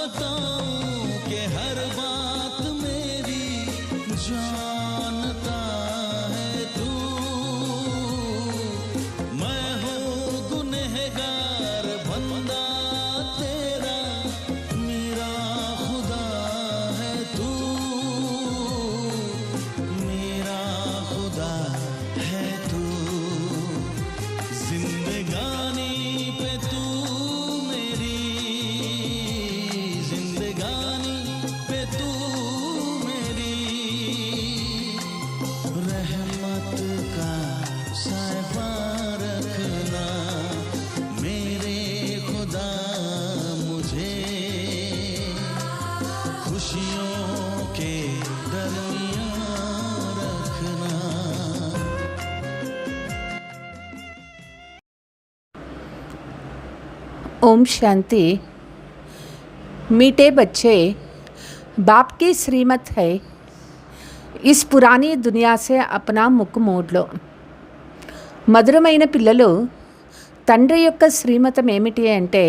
बताऊं कि हर बात मेरी जानता है तू। मैं हूँ गुनहगार बंदा तेरा, मेरा खुदा है तू, मेरा खुदा है तू। जिंदगानी पे तू मेरी, जिंदगानी पे तू मेरी, रहमत का साया रखना मेरे खुदा मुझे, खुशियों के दरमियान रखना। ओम शांति। मीठे बच्चे, बाप की श्रीमत है, इस पुरानी दुनिया से अपना ముక్కు మోడ్లో. మధురమైన పిల్లలు, తండ్రి యొక్క శ్రీమతం ఏమిటి అంటే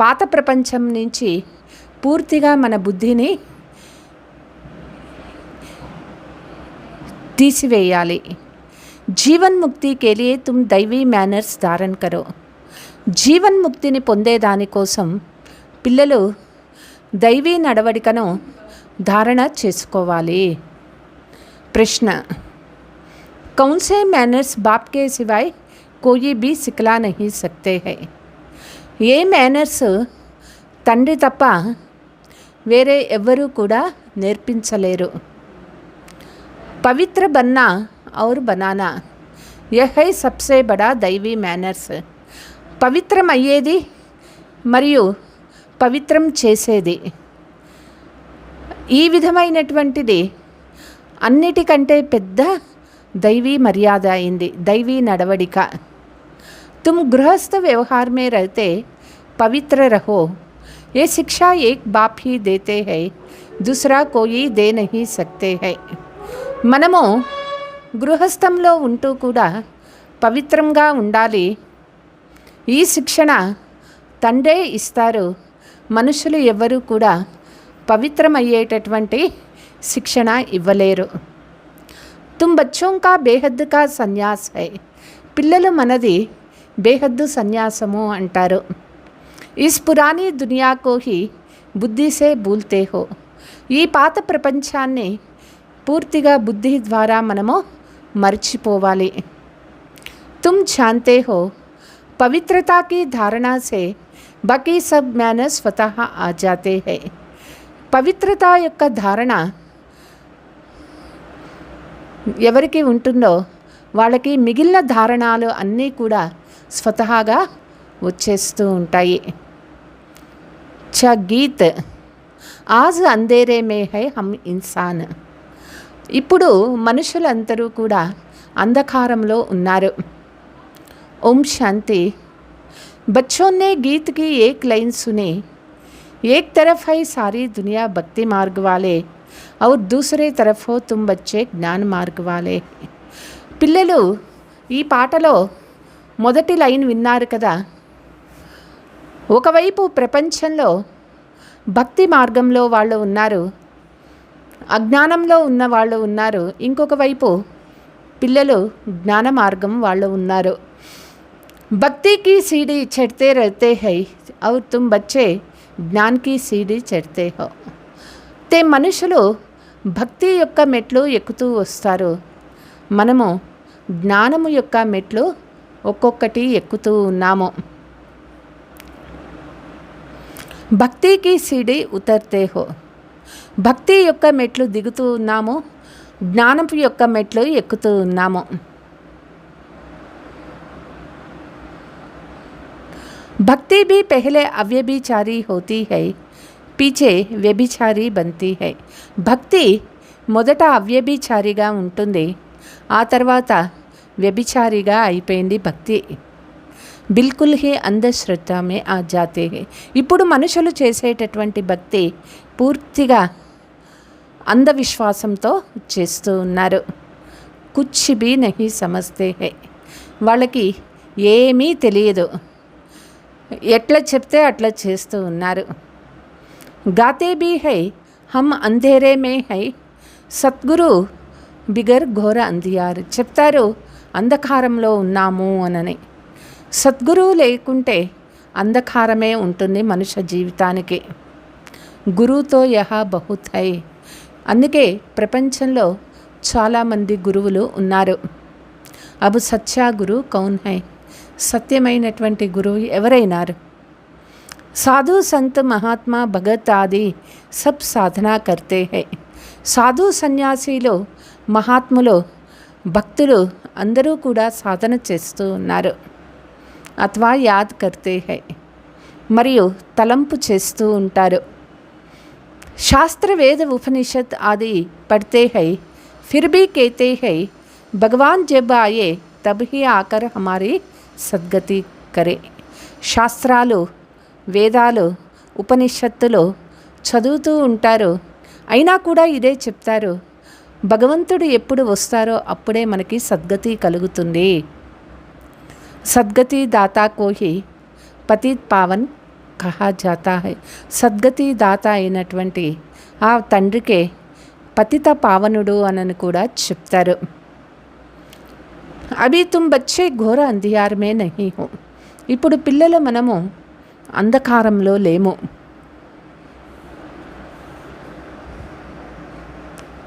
పాత ప్రపంచం నుంచి పూర్తిగా మన బుద్ధిని తీసివేయాలి. జీవన్ ముక్తి के लिए तुम दैवी मैनर्स धारण करो. జీవన్ ముక్తిని పొందేదానికోసం పిల్లలు దైవీ నడవడికను ధారణ చేసుకోవాలి. ప్రశ్న, कौन से मैनर्स बाप के सिवाय कोई भी सिखला नहीं सकते हैं? ఏ మేనర్స్ తండ్రి తప్ప వేరే ఎవ్వరూ కూడా నేర్పించలేరు. పవిత్ర బన్నా और बनाना यह है सबसे बड़ा दैवी मैनर्स. పవిత్రం అయ్యేది మరియు పవిత్రం చేసేది, ఈ విధమైనటువంటిది అన్నిటికంటే పెద్ద दैवी मर्यादा अయింది, दैवी नडवडिक. तुम गृहस्थ व्यवहार में रहते पवित्र रहो. ये शिक्षा एक बाप ही देते हैं, दूसरा कोई दे नहीं सकते हैं. మనము గృహస్థంలో ఉంటూ కూడా పవిత్రంగా ఉండాలి. ఈ శిక్షణ తండ్రే ఇస్తారు, మనుషులు ఎవ్వరూ కూడా పవిత్రమయ్యేటటువంటి శిక్షణ ఇవ్వలేరు. तुम बच्चों का बेहद का సన్యాస్ है. పిల్లలు మనది బేహద్దు సన్యాసము అంటారు. इस पुरानी दुनिया को ही बुद्धि से भूलते हो. ఈ పాత ప్రపంచాన్ని పూర్తిగా బుద్ధి ద్వారా మనము మర్చిపోవాలి. तुम जानते हो पवित्रता की धारणा से बाकी सब मैनर्स स्वतः आ जाते हैं. పవిత్రత యొక్క ధారణ ఎవరికి ఉంటుందో వాళ్ళకి మిగిలిన ధారణాలు అన్నీ కూడా స్వతహాగా వచ్చేస్తూ ఉంటాయి. గీత్ ఆజ్ అంధేరే మే హై హమ్ ఇన్సాన్. ఇప్పుడు మనుషులందరూ కూడా అంధకారంలో ఉన్నారు. ओम शांति। बच्चों ने गीत की एक लाइन सुनी, एक तरफ है सारी दुनिया भक्ति मार्ग वाले और दूसरे तरफ हो तुम बच्चे జ్ఞాన మార్గ వాలే. పిల్లలు ఈ పాటలో మొదటి లైన్ విన్నారు కదా. ఒకవైపు ప్రపంచంలో భక్తి మార్గంలో వాళ్ళు ఉన్నారు, అజ్ఞానంలో ఉన్న వాళ్ళు ఉన్నారు. ఇంకొక వైపు పిల్లలు జ్ఞాన మార్గం వాళ్ళు ఉన్నారు. भक्ति की सीढ़ी चढ़ते रहते हैं और तुम बच्चे ज्ञान की सीढ़ी चढ़ते हो. ते మనుషులు భక్తి యొక్క మెట్లు ఎక్కుతూ వస్తారు, మనము జ్ఞానము యొక్క మెట్లు ఒక్కొక్కటి ఎక్కుతూ ఉన్నాము. భక్తి की सीढ़ी उतरते हो. భక్తి యొక్క మెట్లు దిగుతూ ఉన్నాము, జ్ఞానపు యొక్క మెట్లు ఎక్కుతూ ఉన్నాము. भक्ति भी पहले अव्यभिचारी होती है, पीछे व्यभिचारी बनती है. భక్తి మొదట అవ్యభిచారిగా ఉంటుంది, ఆ తర్వాత వ్యభిచారిగా అయిపోయింది భక్తి. బిల్కుల్ హీ అంధశ్రద్ధ మే ఆ జాతే హై. ఇప్పుడు మనుషులు చేసేటటువంటి భక్తి పూర్తిగా అంధవిశ్వాసంతో చేస్తూ ఉన్నారు. కుచ్ భీ నహీ సమజ్తే హై. వాళ్ళకి ఏమీ తెలియదు, ఎట్లా చెప్తే అట్లా చేస్తూ ఉన్నారు. गाते भी है हम अंधेरे में है సద్గురు బిగర్ ఘోర అంధియార్. చెప్తారు అంధకారంలో ఉన్నాము అనని. సద్గురువు లేకుంటే అంధకారమే ఉంటుంది మనుష్య జీవితానికి. గురువుతో యహ బహుత్ హై. అందుకే ప్రపంచంలో చాలామంది గురువులు ఉన్నారు. అబు సచ్చా గురు కౌన్ హై. సత్యమైనటువంటి గురువు ఎవరైనారు? సాధు సంత్ మహాత్మా భగత్ ఆది సబ్ సాధనా కర్తే హై. సాధు సన్యాసిలు, మహాత్ములు, భక్తులు అందరూ కూడా సాధన చేస్తూ ఉన్నారు. అథవా యాద్ కర్తే హై, మరియు తలంపు చేస్తూ ఉంటారు. శాస్త్ర వేద ఉపనిషత్ ఆది పढ़ते हैं फिर भी कहते हैं भगवान जब आए तब ही आकर हमारी सद्गति करे. శాస్త్రాలు, వేదాలు, ఉపనిషత్తులు చదువుతూ ఉంటారు. అయినా కూడా ఇదే చెప్తారు, భగవంతుడు ఎప్పుడు వస్తారో అప్పుడే మనకి సద్గతి కలుగుతుంది. సద్గతి దాతా కో హి పతిత్ పావన్ కహా జాతా హై. సద్గతి దాత అయినటువంటి ఆ తండ్రికే పతిత పావనుడు అని కూడా చెప్తారు. అభి తుమ్ బచ్చే ఘోర అంధియార్ మే నహీ హో. ఇప్పుడు పిల్లలు మనము అంధకారంలో లేము.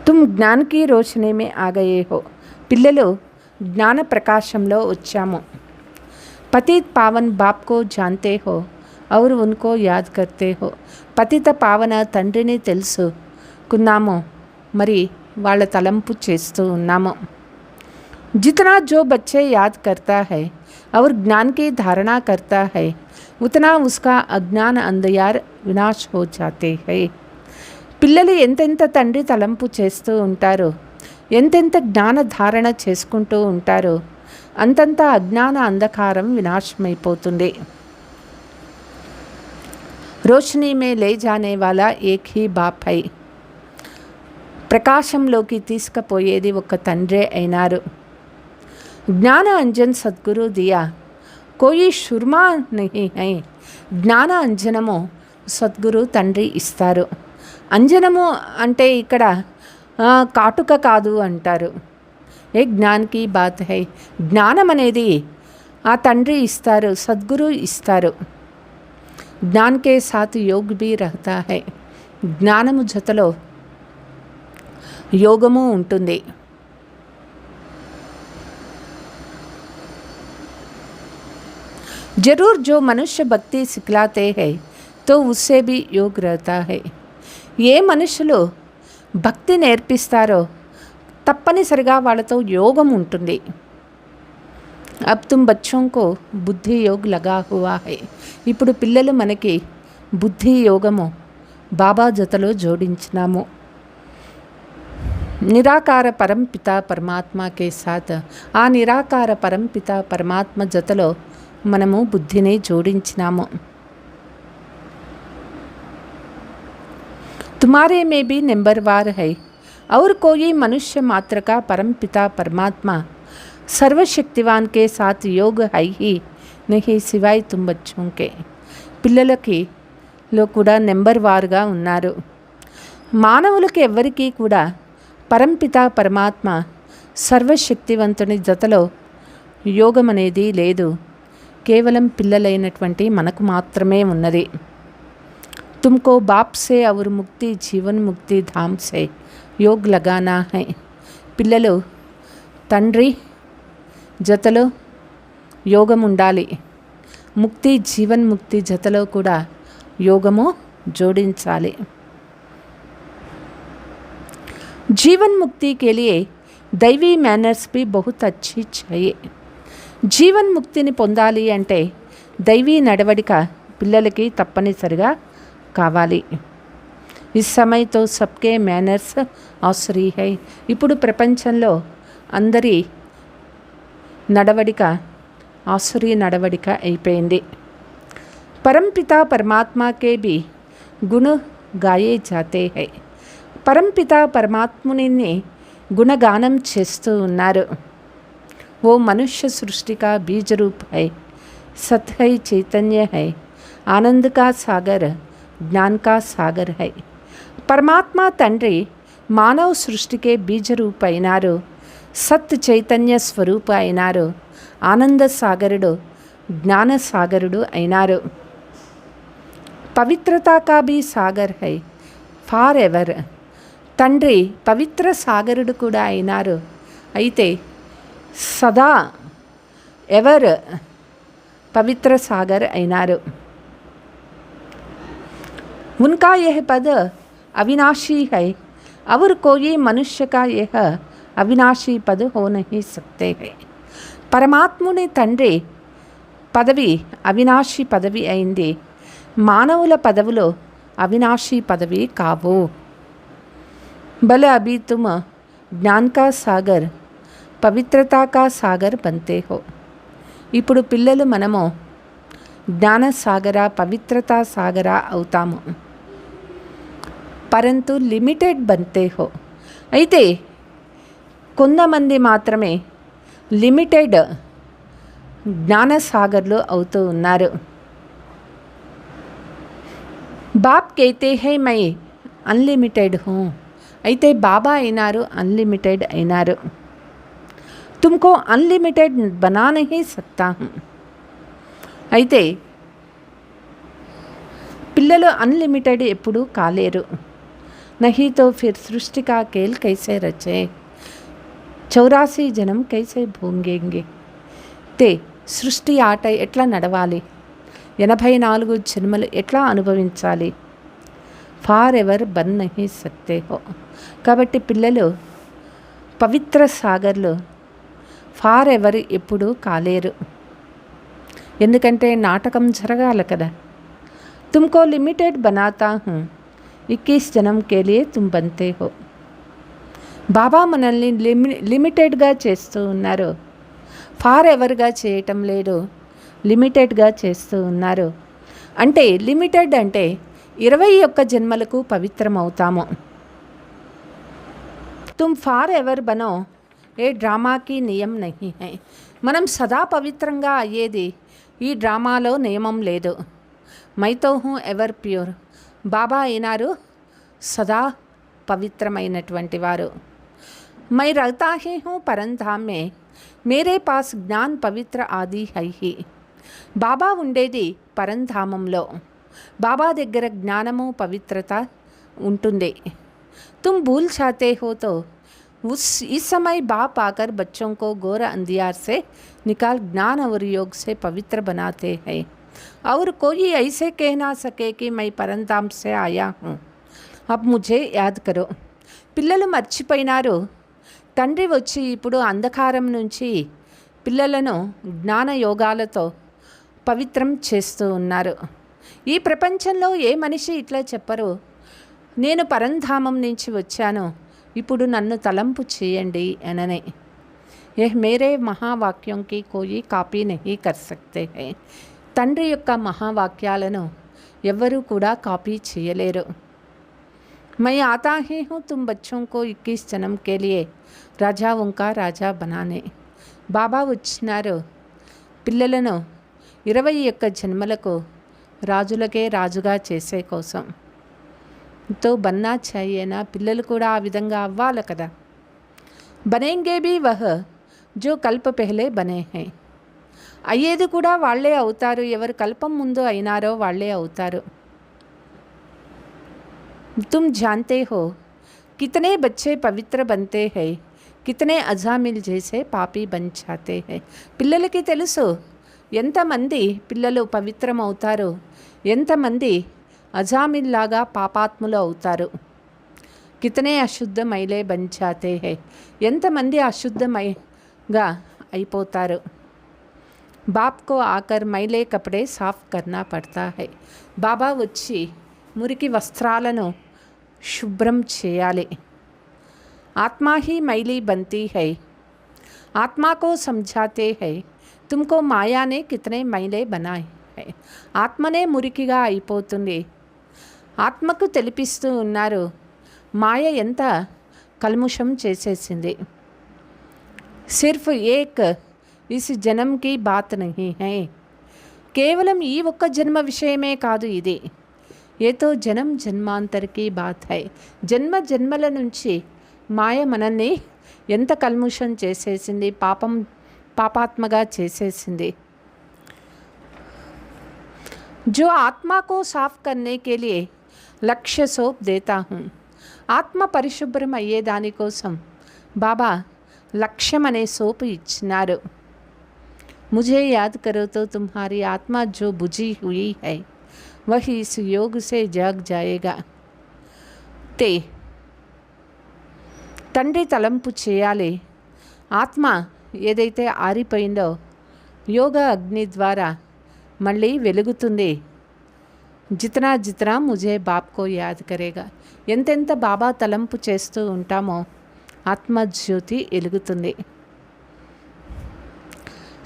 తుమ్ జ్ఞాన్ కీ రోషనీ మే ఆ గయే హో. పిల్లలు జ్ఞాన ప్రకాశంలో వచ్చాము. పతిత్ పావన్ బాప్ కో జాన్తే హో ఔర్ ఉన్కో యాద్ కర్తే హో. పతిత పావన తండ్రిని తెలుసుకున్నాము, మరి వాళ్ళ తలంపు చేస్తూ ఉన్నాము. जितना जो बच्चे याद करता है और ज्ञान की धारणा करता है उतना उसका अज्ञान अंधयार विनाश हो जाते हैं. పిల్లలు ఎంతెంత తండ్రి తలంపు చేస్తూ ఉంటారో, ఎంతెంత జ్ఞాన ధారణ చేసుకుంటూ ఉంటారో అంతంత అజ్ఞాన అంధకారం వినాశమైపోతుంది. రోషనీ మే లే జానే వాలా ఏక్ హీ బాప్ హై. ప్రకాశంలోకి తీసుకుపోయేది ఒక తండ్రే అయినారు. జ్ఞాన అంజన్ సద్గురు దియా కోయి షుర్మా నహీ హై. జ్ఞాన అంజనము సద్గురు తండ్రి ఇస్తారు. అంజనము అంటే ఇక్కడ కాటుక కాదు అంటారు. ఏ జ్ఞాన్ కీ బాత్ హై. జ్ఞానం అనేది ఆ తండ్రి ఇస్తారు, సద్గురు ఇస్తారు. జ్ఞాన్ కే సాత్ యోగ్ భీ రహతా హై. జ్ఞానము జతలో యోగము ఉంటుంది. जरूर जो मनुष्य भक्ति सिखलाते हैं तो उससे भी योग रहता है. ఏ మనుషులు భక్తి నేర్పిస్తారో తప్పనిసరిగా వాళ్ళతో యోగం ఉంటుంది. అబ్ తుమ్ బచ్చోం కో బుద్ధి యోగ్ లగా హువా హై. ఇప్పుడు పిల్లలు మనకి బుద్ధి యోగము బాబా జతలో జోడించినాము. నిరాకార పరంపిత పరమాత్మకే సాత్. ఆ నిరాకార పరంపిత పరమాత్మ జతలో మనము బుద్ధిని జోడించినాము. तुम्हारे में भी नंबरवार है और कोई मनुष्य मात्र का परमपिता परमात्मा सर्वशक्तिवान के साथ योग है ही नहीं सिवाय तुम बच्चों के. పిల్లలకి లో కూడా నెంబర్ వారుగా ఉన్నారు. మానవులకి ఎవ్వరికీ కూడా పరంపిత పరమాత్మ సర్వశక్తివంతుని జతలో యోగం అనేది లేదు. కేవలం పిల్లలైనటువంటి మనకు మాత్రమే ఉన్నది. तुमको बाप से और मुक्ति जीवन मुक्ति धाम से योग लगाना है. పిల్లలు తండ్రి జతలో యోగం ఉండాలి. ముక్తి జీవన్ ముక్తి జతలో కూడా యోగము జోడించాలి. जीवन मुक्ति के लिए दैवी मैनर्स भी बहुत अच्छी चाहिए. జీవన్ ముక్తిని పొందాలి అంటే దైవీ నడవడిక పిల్లలకి తప్పనిసరిగా కావాలి. ఇస్ సమయతో సబ్కే మేనర్స్ అవసరీ హై. ఇప్పుడు ప్రపంచంలో అందరి నడవడిక ఆసురీ నడవడిక అయిపోయింది. పరంపిత పరమాత్మకే భీ గుణ గాయే జాతే హై. పరంపిత పరమాత్ముని గుణగానం చేస్తూ ఉన్నారు. वो मनुष्य सृष्टि का बीज रूप है, सत है, चैतन्य है, आनंद का सागर, జ్ఞాన్ కా సాగర్ హై. పరమాత్మ తండ్రి మానవ సృష్టికే బీజరూప అయినారు, సత్ చైతన్య స్వరూప అయినారు, ఆనంద సాగరుడు, జ్ఞాన సాగరుడు అయినారు. పవిత్రతా కా భీ సాగర్ హై, ఫార్ ఎవర్. తండ్రి పవిత్ర సాగరుడు కూడా అయినారు, అయితే సదా ఎవర్ పవిత్ర సాగర్ అయినారు. उनका यह पद अविनाशी है और कोई मनुष्य का यह అవినాశీ పద హో నహీ సక్తే హై. పరమాత్ముని తండ్రి పదవి అవినాశీ పదవి అయింది, మానవుల పదవులు అవినాశీ పదవి కావు. భలే అభి తుమ్ జ్ఞాన్ కా సాగర్ పవిత్రతా కా సాగర్ బంతే హో. ఇప్పుడు పిల్లలు మనము జ్ఞాన సాగర పవిత్రతా సాగర అవుతాము, పరంతు లిమిటెడ్ బంతే హో. అయితే కొంతమంది మాత్రమే లిమిటెడ్ జ్ఞాన సాగర్లు అవుతూ ఉన్నారు. బాప్ కైతే హై మై అన్లిమిటెడ్ హూ. అయితే బాబా అయినారు అన్లిమిటెడ్ అయినారు. తుమ్కో అన్లిమిటెడ్ బనా నహీ సక్తా హూ. అయితే పిల్లలు అన్లిమిటెడ్ ఎప్పుడూ కాలేరు. నహీ తో ఫిర్ సృష్టి కా ఖేల్ కైసే రచే, 84 జనం కైసే భోంగేంగే. తే సృష్టి ఆట ఎట్లా నడవాలి, 84 జన్మలు ఎట్లా అనుభవించాలి. ఫార్ ఎవర్ బన్ నహీ సక్తే హో. కాబట్టి పిల్లలు పవిత్ర సాగర్లు ఫార్ ఎవర్ ఎప్పుడూ కాలేరు, ఎందుకంటే నాటకం జరగాలి కదా. తుమ్కో లిమిటెడ్ బనాతా హూ, 21 జనం కే లియే తుమ్ బంతే హో. బాబా మనల్ని లిమిటెడ్గా చేస్తూ ఉన్నారు, ఫార్ ఎవర్గా చేయటం లేదు, లిమిటెడ్గా చేస్తూ ఉన్నారు. అంటే లిమిటెడ్ అంటే 21 జన్మలకు పవిత్రం అవుతాము. తుమ్ ఫార్ ఎవర్ బనో ఏ డ్రామాకి నియమం నహీ హై. మనం సదా పవిత్రంగా అయ్యేది ఈ డ్రామాలో నియమం లేదు. మైతో హూ ఎవర్ ప్యూర్. బాబా అయినారు సదా పవిత్రమైనటువంటి వారు. మై రహతా హీ హూ పరంధామ్ మే, మేరే పాస్ జ్ఞాన్ పవిత్ర ఆది హై హీ. బాబా ఉండేది పరంధామంలో, బాబా దగ్గర జ్ఞానము పవిత్రత ఉంటుంది. తుమ్ భూల్ చాతే హో తో इस समय बाप आकर बच्चों को घोर अंधियार से निकाल ज्ञान और योग से पवित्र बनाते हैं, और कोई ऐसे कह ना सके कि मैं परंधाम से आया हूँ, अब मुझे याद करो. పిల్లలు మర్చిపోయినారు, తండ్రి వచ్చి ఇప్పుడు అంధకారం నుంచి పిల్లలను జ్ఞాన యోగాలతో పవిత్రం చేస్తూ ఉన్నారు. ఈ ప్రపంచంలో ఏ మనిషి ఇట్లా చెప్పరు, నేను పరంధామం నుంచి వచ్చాను, ఇప్పుడు నన్ను తలంపు చేయండి అననే. యహ్ మేరే మహావాక్యంకి కోయి కాపీ నహీ కర్ సక్తే హై. తండ్రి యొక్క మహావాక్యాలను ఎవ్వరూ కూడా కాపీ చేయలేరు. मैं आता ही हूँ तुम बच्चों को 21 जन्म के लिए राजाओं का राजा बनाने. బాబా వచ్చినారు పిల్లలను 21 జన్మలకు రాజులకే రాజుగా చేసే కోసం. తో బన్నా చాయేనా, పిల్లలు కూడా ఆ విధంగా అవ్వాలి కదా. బనేంగే భీ వహ్ జో కల్ప పెహలే బనే హై. అయ్యేది కూడా వాళ్ళే అవుతారు, ఎవరు కల్పం ముందు అయినారో వాళ్ళే అవుతారు. तुम जानते हो कितने बच्चे पवित्र बनते हैं, कितने अजामिल जैसे पापी बन जाते हैं. పిల్లలకి తెలుసు ఎంతమంది పిల్లలు పవిత్రం అవుతారు, ఎంతమంది అజామిల్ లాగా పాపాత్ములు అవుతారు. కితనే అశుద్ధ మైలే బన్ జాతే హై, ఎంతమంది అశుద్ధమైగా అయిపోతారు. బాప్ కో ఆకర్ మైలే కపడే సాఫ్ కర్నా పడతా హై. బాబా వచ్చి మురికి వస్త్రాలను శుభ్రం చేయాలి. ఆత్మా హీ మైలీ బంతీ హై, ఆత్మాకో సమझाते హై తుమ్కో మాయానే కితనే మైలే బనాయ్ హై. ఆత్మనే మురికిగా అయిపోతుంది. ఆత్మకు తెలిపిస్తూ ఉన్నారు మాయ ఎంత కల్ముషం చేసేసింది. సిర్ఫ్ ఏక్ ఇస్ జన్మకి బాత్ నహీ హై. కేవలం ఈ ఒక్క జన్మ విషయమే కాదు ఇది, ఏ తో జనం జన్మాంతరకి బాత్ హై. జన్మ జన్మల నుంచి మాయ మనల్ని ఎంత కల్ముషం చేసేసింది, పాపాత్మగా చేసేసింది. जो आत्मा को साफ करने के लिए లక్ష్య సోప్ దేతా హూँ. ఆత్మ పరిశుభ్రం అయ్యేదాని కోసం బాబా లక్ష్యం అనే సోపు ఇచ్చినారు. मुझे याद करो तो तुम्हारी आत्मा जो बुझी हुई है वही इस योग से जग जाएगा. ते తండ్రి తలంపు చేయాలి. ఆత్మ ఏదైతే ఆరిపోయిందో యోగ అగ్ని ద్వారా మళ్ళీ వెలుగుతుంది. జితనా జితనా ముజే బాప్కో యాద్ కరేగా. ఎంతెంత బాబా తలంపు చేస్తూ ఉంటామో ఆత్మజ్యోతి వెలుగుతుంది.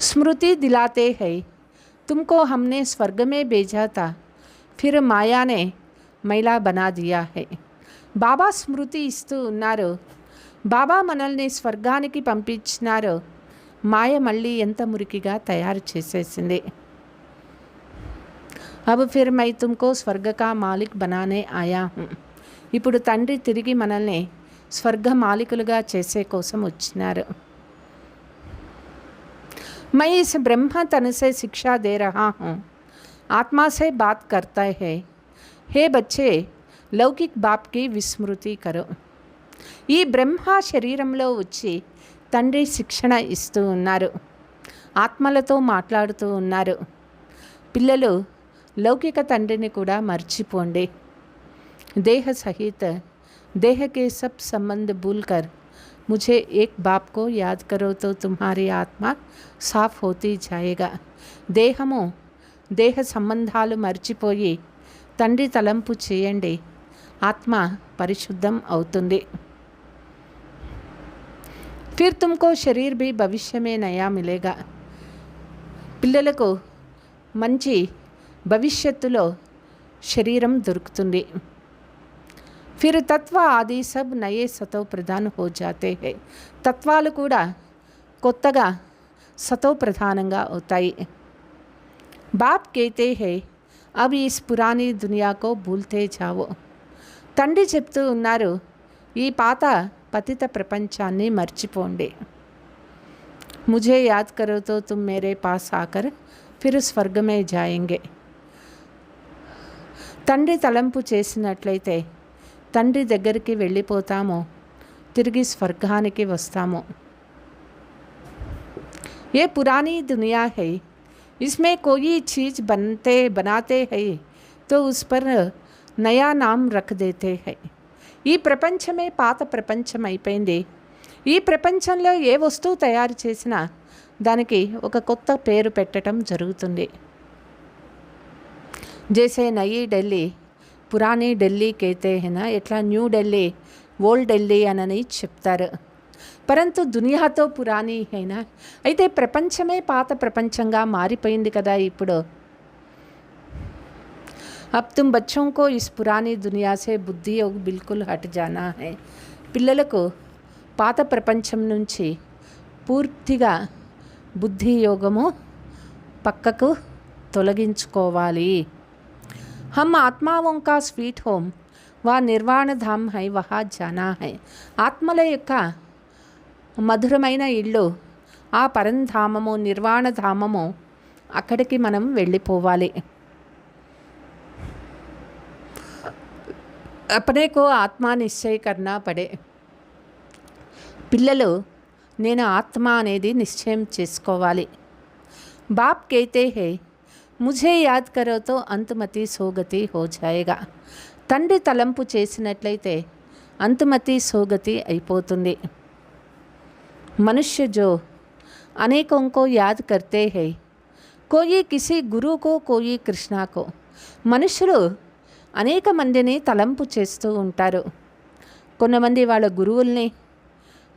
స్మృతి దిలాతే హై తుమ్కో హమ్నే స్వర్గ మే భేజా తా ఫిర్ మాయానే మైలా బనా దియా హై. బాబా స్మృతి ఇస్తూ ఉన్నారు. బాబా మనల్ని స్వర్గానికి పంపించినారు. మాయ మళ్ళీ ఎంత మురికిగా తయారు చేసేసింది. अब फिर मैं तुमको स्वर्ग का मालिक बनाने आया हूँ. ఇప్పుడు తండ్రి తిరిగి మనల్ని స్వర్గ మాలికులుగా చేసే కోసం వచ్చినారు. मैं इस ब्रह्म तन से शिक्षा दे रहा हूँ. आत्मा से बात करता है. हे बच्चे लौकिक बाप की विस्मृति करो. ఈ బ్రహ్మ శరీరంలో వచ్చి తండ్రి శిక్షణ ఇస్తూ ఉన్నారు. ఆత్మలతో మాట్లాడుతూ ఉన్నారు. పిల్లలు लौकिक తండ్రిని కూడా మర్చిపోండి. देह सहित देह के सब संबंध भूलकर मुझे एक बाप को याद करो तो तुम्हारी आत्मा साफ होती जाएगा. దేహము దేహ సంబంధాలు మర్చిపోయి తండ్రి తలంపు చేయండి. ఆత్మ పరిశుద్ధం అవుతుంది. फिर तुमको शरीर भी भविष्य में नया मिलेगा. పిల్లలకు మంచి భవిష్యత్తులో శరీరం దొరుకుతుంది. फिर तत्व आदि सब नए सतो प्रधान हो जाते हैं. తత్వాలు కూడా కొత్తగా సతో ప్రధానంగా అవుతాయి. बाप कहते हैं अब इस पुरानी दुनिया को भूलते जाओ. తండ్రి చెప్తూ ఉన్నారు, ఈ పాత పతిత ప్రపంచాన్ని మర్చిపోండి. मुझे याद करो तो तुम मेरे पास आकर फिर स्वर्ग में जाएंगे. తండ్రి తలంపు చేసినట్లయితే తండ్రి దగ్గరికి వెళ్ళిపోతాము, తిరిగి స్వర్గానికి వస్తాము. ये पुरानी दुनिया है, इसमें कोई चीज़ बनाते हैं तो उस पर नया नाम रख देते हैं. ఈ ప్రపంచమే పాత ప్రపంచం అయిపోయింది. ఈ ప్రపంచంలో ఏ వస్తువు తయారు చేసినా దానికి ఒక కొత్త పేరు పెట్టడం జరుగుతుంది. जैसे नई ఢిల్లీ పురాణీ ఢిల్లీ कहते हैं ना, ఎట్లా న్యూ ఢిల్లీ ఓల్డ్ ఢిల్లీ అని చెప్తారు. పరంతు దునియాతో పురాణీ అయినా అయితే ప్రపంచమే పాత ప్రపంచంగా మారిపోయింది కదా ఇప్పుడు. अब तुम बच्चों को इस पुरानी दुनिया से बुद्धि योग बिल्कुल हट जाना है. పిల్లలకు పాత ప్రపంచం నుంచి పూర్తిగా బుద్ధి యోగము పక్కకు తొలగించుకోవాలి. हम आत्माओं का स्वीट होम व निर्वाण धाम है वहाँ जाना है. ఆత్మల యొక్క మధురమైన ఇల్లు ఆ పరంధామము నిర్వాణధామము, అక్కడికి మనం వెళ్ళిపోవాలి. अपने को आत्मा निश्चय करना पड़े. పిల్లలు నేను ఆత్మ అనేది నిశ్చయం చేసుకోవాలి. బాప్ कहते हैं मुझे याद करो तो अंतमति सोगति हो जाएगा. తండ్రి తలంపు చేసినట్లయితే అంతమతి సోగతి అయిపోతుంది. मनुष्य जो अनेकों को याद करते हैं, कोई किसी गुरु को कोई कृष्णा को. మనుషులు అనేక మందిని తలంపు చేస్తూ ఉంటారు. కొంతమంది వాళ్ళ గురువుల్ని,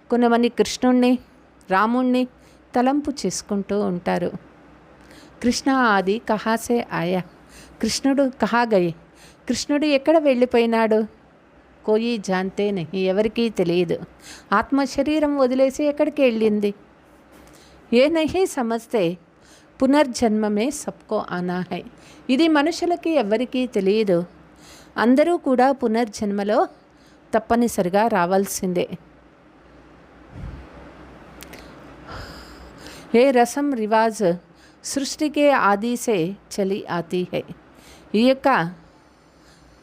కొంతమంది కృష్ణుణ్ణి, రాముణ్ణి తలంపు చేసుకుంటూ ఉంటారు. కృష్ణ ఆది కహా సే ఆయా, కృష్ణుడు కహా గయే, కృష్ణుడు ఎక్కడ వెళ్ళిపోయినాడు. కోయి జాన్తే నహీ, ఎవరికీ తెలియదు. ఆత్మ శరీరం వదిలేసి ఎక్కడికి వెళ్ళింది. ఏ నహీ సమస్తే పునర్జన్మమే సబ్కో ఆనా హై, ఇది మనుషులకి ఎవరికీ తెలియదు. అందరూ కూడా పునర్జన్మలో తప్పనిసరిగా రావాల్సిందే. ఏ రసం రివాజ్ సృష్టికే ఆది సే చలి ఆతి హై. ఈ యొక్క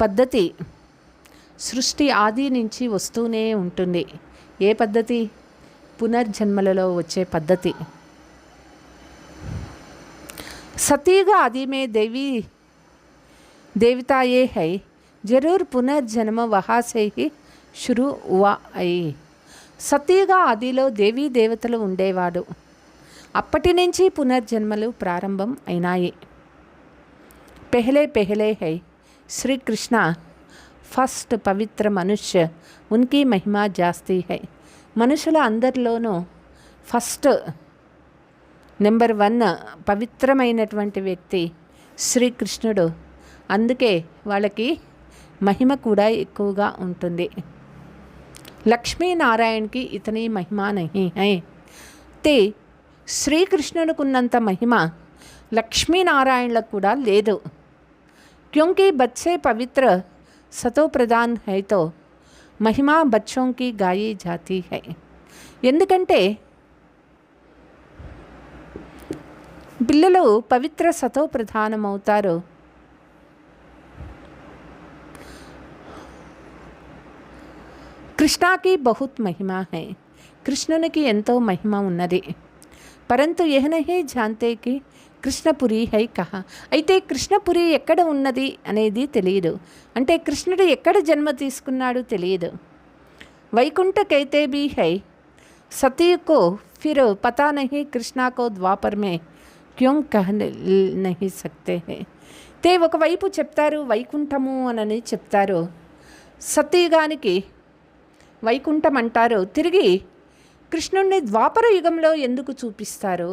పద్ధతి సృష్టి ఆది నుంచి వస్తూనే ఉంటుంది. ఏ పద్ధతి? పునర్జన్మలలో వచ్చే పద్ధతి. सतीगा आदि में देवता ये है, जरूर पुनर्जन्म वहाँ से ही शुरू हुआ है. సతీగా ఆదిలో దేవీ దేవతలు ఉండేవాడు. అప్పటి నుంచి పునర్జన్మలు ప్రారంభం అయినాయి. పెహలే హై శ్రీ కృష్ణ ఫస్ట్ పవిత్ర మనుష్య, ఉన్కి మహిమా జాస్తి హై. మనుషుల అందరిలోనూ ఫస్ట్ నెంబర్ 1 పవిత్రమైనటువంటి వ్యక్తి శ్రీకృష్ణుడు. అందుకే వాళ్ళకి మహిమ కూడా ఎక్కువగా ఉంటుంది. లక్ష్మీనారాయణకి ఇతని మహిమ నహీ హై. తే శ్రీకృష్ణునికున్నంత మహిమ లక్ష్మీనారాయణలకు కూడా లేదు. క్యోంకి బచ్చే పవిత్ర సతో ప్రధాన్ హై తో మహిమా బచ్చోంకి గాయి జాతి హై. ఎందుకంటే పిల్లలు పవిత్ర సతో ప్రధానమవుతారు. కృష్ణాకి బహుత్ మహిమా హై. కృష్ణునికి ఎంతో మహిమ ఉన్నది. పరంతు యహ నహీ జాంతే కి కృష్ణపురి హై కహా. అయితే కృష్ణపురి ఎక్కడ ఉన్నది అనేది తెలియదు. అంటే కృష్ణుడు ఎక్కడ జన్మ తీసుకున్నాడు తెలియదు. వైకుంఠ కైతే భీ హై, సతీ కో ఫిర్ పతా నహీ కృష్ణ కో ద్వాపర్ మే క్యోं कह नहीं सकते हैं. తే ఒకవైపు చెప్తారు వైకుంఠము అని చెప్తారు, సతీగానికి వైకుంఠం అంటారు. తిరిగి కృష్ణుణ్ణి ద్వాపర యుగంలో ఎందుకు చూపిస్తారు?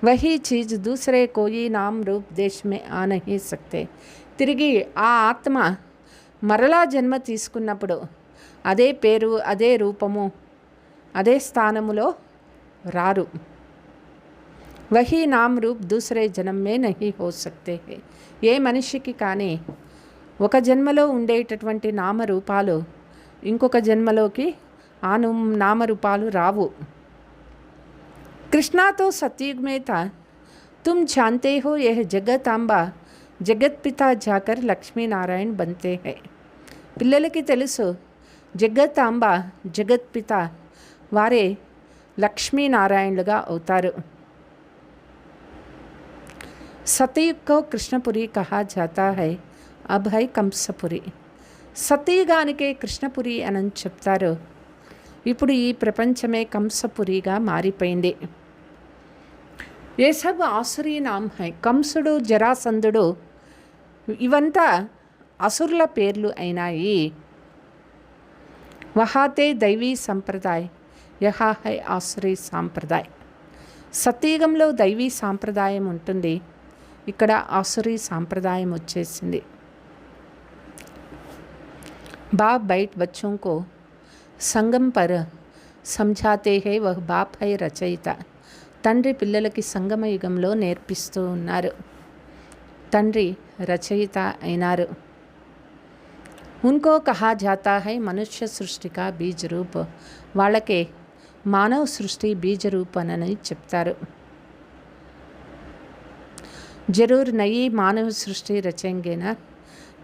వహీ చీజ్ దూసరే కోయి నామ్ రూప్ దేశ్ మే ఆ నహీ సక్తే. తిరిగి ఆ ఆత్మ మరలా జన్మ తీసుకున్నప్పుడు అదే పేరు, అదే రూపము, అదే స్థానములో రారు. వహీ నామ్ రూప్ దూసరే జన్మ మే నహీ హో సక్తే హై. ఏ మనిషికి కానీ ఒక జన్మలో ఉండేటటువంటి నామరూపాలు ఇంకొక జన్మలోకి ఆ నామరూపాలు రావు. కృష్ణతో సత్యుగ్ మే తా తుమ్ జాంతే హో యహ్ జగతాంబా జగత్పితా జాకర్ లక్ష్మీనారాయణ బంతే హై. పిల్లలకి తెలుసు జగతాంబ జగత్పిత వారే లక్ష్మీనారాయణులుగా అవుతారు. సతయుగ్ కో కృష్ణపురి కహా జాతా హై, అబ్ హై కంసపురి. సతీగానికే కృష్ణపురి అని చెప్తారు. ఇప్పుడు ఈ ప్రపంచమే కంసపురిగా మారిపోయింది. ఏ సబ్ ఆసురీ నామ్ హై. కంసుడు, జరాసంధుడు ఇవంతా అసురుల పేర్లు అయినాయి. వహాతే దైవీ సంప్రదాయ్, యహా హై ఆసురీ సాంప్రదాయ్. సతీగంలో దైవీ సాంప్రదాయం ఉంటుంది, ఇక్కడ ఆసురీ సాంప్రదాయం వచ్చేసింది. बाप बैठ बच्चों को సంగం పర్ సంఝాతే హై వహ్ బాప్ హై రచయిత. తండ్రి పిల్లలకి సంగమ యుగంలో నేర్పిస్తూ ఉన్నారు. తండ్రి రచయిత అయినారు. ఉన్కో కహా జాతా హై మనుష్య సృష్టి కా బీజ్ రూప్. వాళ్ళకే మానవ సృష్టి బీజ రూప్ అని చెప్తారు. జరూర్ నయీ మానవ సృష్టి రచంగేనా.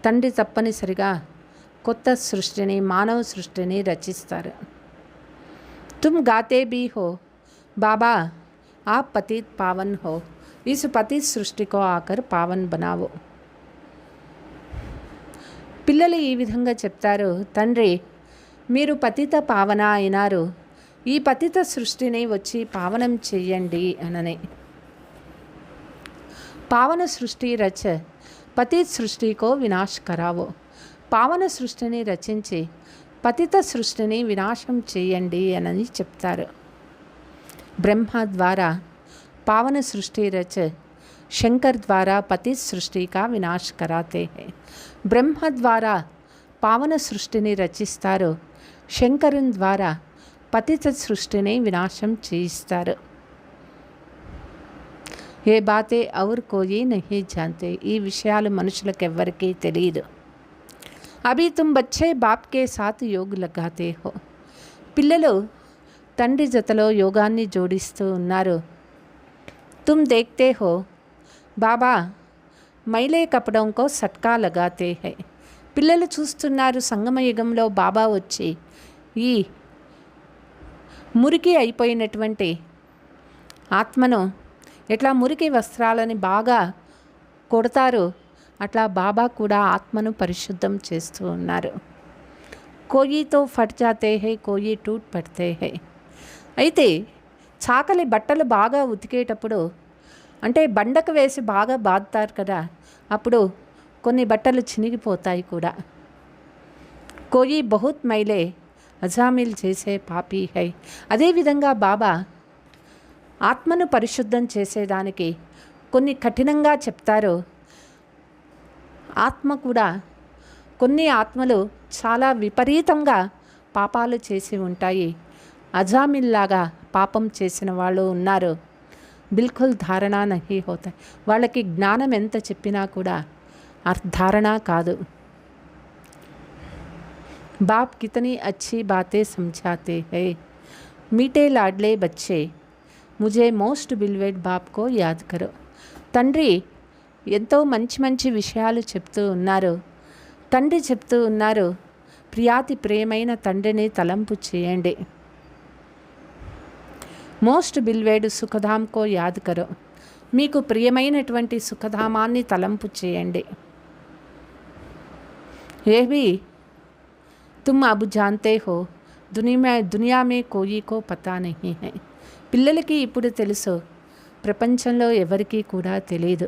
తండ్రి తప్పనిసరిగా కొత్త సృష్టిని, మానవ సృష్టిని రచిస్తారు. తుమ్ గాతే భీ హో బాబా ఆప్ పతిత్ పావన్ హో, ఇస్ పతిత్ సృష్టి కో ఆకర్ పావన్ బనావో. పిల్లలు ఈ విధంగా చెప్తారు, తండ్రి మీరు పతిత పావన అయినారు, ఈ పతిత సృష్టిని వచ్చి పావనం చెయ్యండి అనని. పావన సృష్టి రచ పతిత్ సృష్టి కో వినాశ్ కరావో. పావన సృష్టిని రచించి పతిత సృష్టిని వినాశం చేయండి అని చెప్తారు. బ్రహ్మ ద్వారా పావన సృష్టి రచ, శంకర్ ద్వారా పతిత్ సృష్టి కా వినాశ్ కరాతే హై. బ్రహ్మ ద్వారా పావన సృష్టిని రచిస్తారు, శంకరుని ద్వారా పతిత సృష్టిని వినాశం చేయిస్తారు. ఏ బాతే ఔర్ కోయి నహీ జాంతే, ఈ విషయాలు మనుషులకెవ్వరికీ తెలియదు. అభి తుమ్ బచ్చే బాప్ కే సాత్ యోగ్ లగాతే హో, పిల్లలు తండ్రి జతలో యోగాన్ని జోడిస్తూ ఉన్నారు. తుమ్ దేఖ్తే హో బాబా మైలే కపడం కో సట్కా లగాతే హై, పిల్లలు చూస్తున్నారు సంగమయుగంలో బాబా వచ్చి ఈ మురికి అయిపోయినటువంటి ఆత్మను ఎట్లా మురికి వస్త్రాలని బాగా కొడతారు, అట్లా బాబా కూడా ఆత్మను పరిశుద్ధం చేస్తూ ఉన్నారు. కోయితో ఫట్ జాతే హై, కోయి టూట్ పడితే హై. అయితే చాకలి బట్టలు బాగా ఉతికేటప్పుడు, అంటే బండకు వేసి బాగా బాదుతారు కదా, అప్పుడు కొన్ని బట్టలు చినిగిపోతాయి కూడా. కోయి బహుత్ మైలే అజామిల్ చేసే పాపీ హై, అదేవిధంగా బాబా ఆత్మను పరిశుద్ధం చేసేదానికి కొన్ని కఠినంగా చెప్తారు. ఆత్మ కూడా, కొన్ని ఆత్మలు చాలా విపరీతంగా పాపాలు చేసి ఉంటాయి. అజామిల్లాగా పాపం చేసిన వాళ్ళు ఉన్నారు. బిల్కుల్ ధారణ నహీ హోతాయి, వాళ్ళకి జ్ఞానం ఎంత చెప్పినా కూడా ధారణ కాదు. బాప్ కితనీ అచ్చి బాతే సమझाते हैं, మీటే లాడ్లే బచ్చే ముజే మోస్ట్ బిల్వెడ్ బాప్కో యాద్ కరో, తండ్రి ఎంతో మంచి మంచి విషయాలు చెప్తూ ఉన్నారు. తండ్రి చెప్తూ ఉన్నారు, ప్రియాతి ప్రియమైన తండ్రిని తలంపు చేయండి. మోస్ట్ బిల్వేడ్ సుఖధామ్కో యాద్ కరో, మీకు ప్రియమైనటువంటి సుఖధామాన్ని తలంపు చేయండి. ఏవి తుమ్ అబ్ జాంతే హో దునియా మే కోయి కో పతా నహీ హై, పిల్లలకి ఇప్పుడు తెలుసు, ప్రపంచంలో ఎవరికీ కూడా తెలియదు.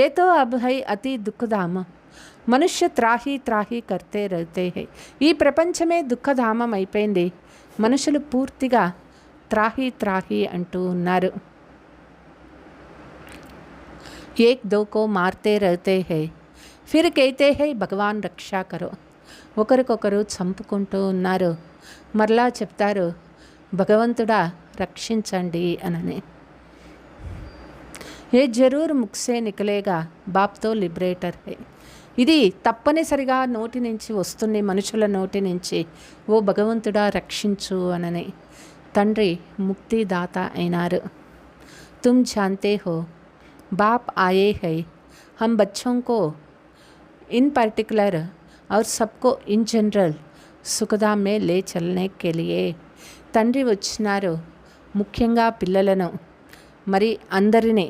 ఏతో అబ్ హై అతి దుఃఖధామ, మనుష్య త్రాహి త్రాహి కర్తే రహతే హై, ఈ ప్రపంచమే దుఃఖధామం అయిపోయింది. మనుషులు పూర్తిగా త్రాహి త్రాహి అంటూ ఉన్నారు. ఏక్ దోకో మార్తే రహతే హై, ఫిర్ కైతే హై భగవాన్ రక్షా కరో, ఒకరికొకరు చంపుకుంటూ ఉన్నారు. మరలా చెప్తారు, భగవంతుడా రక్షించండి అనని. ఏ జరూర్ ముక్సే నికలేగా బాప్తో లిబరేటర్ హై, ఇది తప్పనిసరిగా నోటి నుంచి వస్తుంది, మనుషుల నోటి నుంచి, ఓ భగవంతుడా రక్షించు అనని. తండ్రి ముక్తిదాత అయినారు. తుమ్ జాంతే హో బాప్ ఆయే హై, హమ్ బచ్చోं को इन पर्टिकुलर और सबको इन जनरल సుఖధామ్ మే లే చల్నే కే లియే, తండ్రి వచ్చినారు ముఖ్యంగా పిల్లలను మరి అందరినీ